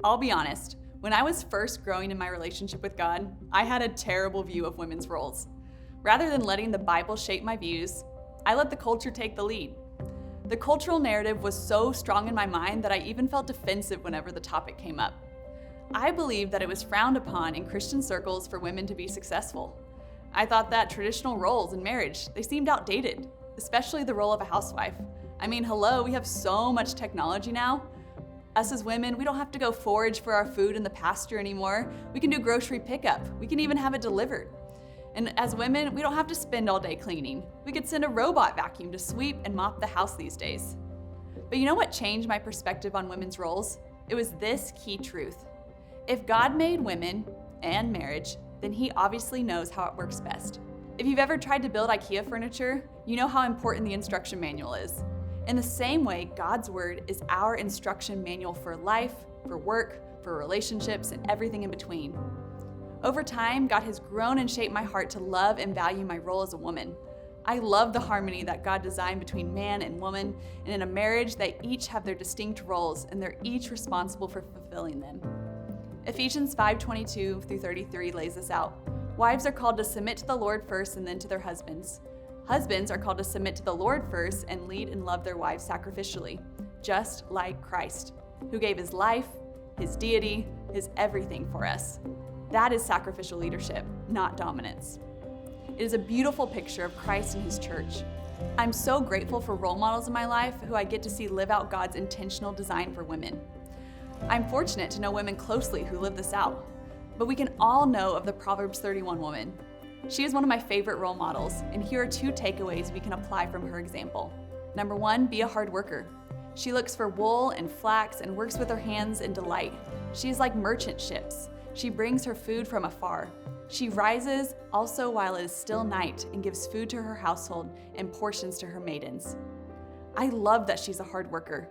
I'll be honest, when I was first growing in my relationship with God, I had a terrible view of women's roles. Rather than letting the Bible shape my views, I let the culture take the lead. The cultural narrative was so strong in my mind that I even felt defensive whenever the topic came up. I believed that it was frowned upon in Christian circles for women to be successful. I thought that traditional roles in marriage, they seemed outdated, especially the role of a housewife. I mean, hello, we have so much technology now. Us as women, we don't have to go forage for our food in the pasture anymore. We can do grocery pickup. We can even have it delivered. And as women, we don't have to spend all day cleaning. We could send a robot vacuum to sweep and mop the house these days. But you know what changed my perspective on women's roles? It was this key truth. If God made women and marriage, then He obviously knows how it works best. If you've ever tried to build IKEA furniture, you know how important the instruction manual is. In the same way, God's Word is our instruction manual for life, for work, for relationships, and everything in between. Over time, God has grown and shaped my heart to love and value my role as a woman. I love the harmony that God designed between man and woman, and in a marriage, they each have their distinct roles and they're each responsible for fulfilling them. Ephesians 5:22 through 33 lays this out. Wives are called to submit to the Lord first and then to their husbands. Husbands are called to submit to the Lord first and lead and love their wives sacrificially, just like Christ, who gave His life, His deity, His everything for us. That is sacrificial leadership, not dominance. It is a beautiful picture of Christ and His church. I'm so grateful for role models in my life who I get to see live out God's intentional design for women. I'm fortunate to know women closely who live this out, but we can all know of the Proverbs 31 woman. She is one of my favorite role models, and here are 2 takeaways we can apply from her example. Number 1, be a hard worker. She looks for wool and flax and works with her hands in delight. She is like merchant ships. She brings her food from afar. She rises also while it is still night and gives food to her household and portions to her maidens. I love that she's a hard worker.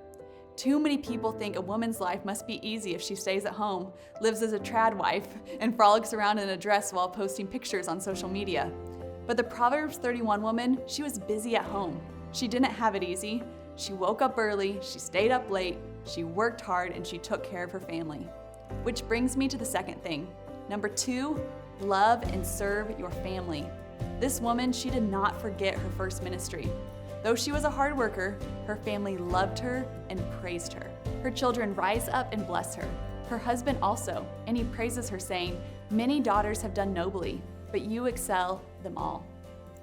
Too many people think a woman's life must be easy if she stays at home, lives as a trad wife, and frolics around in a dress while posting pictures on social media. But the Proverbs 31 woman, she was busy at home. She didn't have it easy. She woke up early, she stayed up late, she worked hard, and she took care of her family. Which brings me to the second thing. Number 2, love and serve your family. This woman, she did not forget her first ministry. Though she was a hard worker, her family loved her and praised her. Her children rise up and bless her. Her husband also, and he praises her, saying, "Many daughters have done nobly, but you excel them all."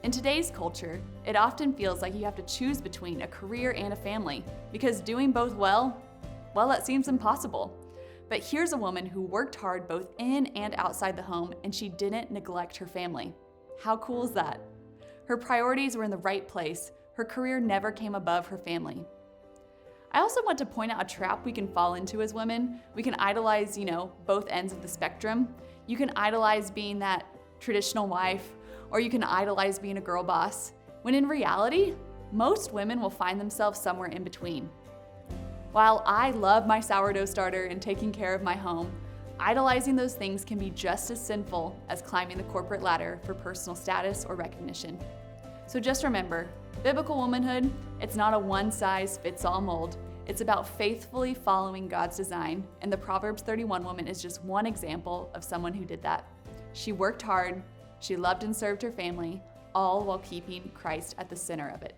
In today's culture, it often feels like you have to choose between a career and a family, because doing both well, that seems impossible. But here's a woman who worked hard both in and outside the home, and she didn't neglect her family. How cool is that? Her priorities were in the right place. Her career never came above her family. I also want to point out a trap we can fall into as women. We can idolize, both ends of the spectrum. You can idolize being that traditional wife, or you can idolize being a girl boss, when in reality, most women will find themselves somewhere in between. While I love my sourdough starter and taking care of my home, idolizing those things can be just as sinful as climbing the corporate ladder for personal status or recognition. So just remember, biblical womanhood, it's not a one-size-fits-all mold. It's about faithfully following God's design, and the Proverbs 31 woman is just one example of someone who did that. She worked hard, she loved and served her family, all while keeping Christ at the center of it.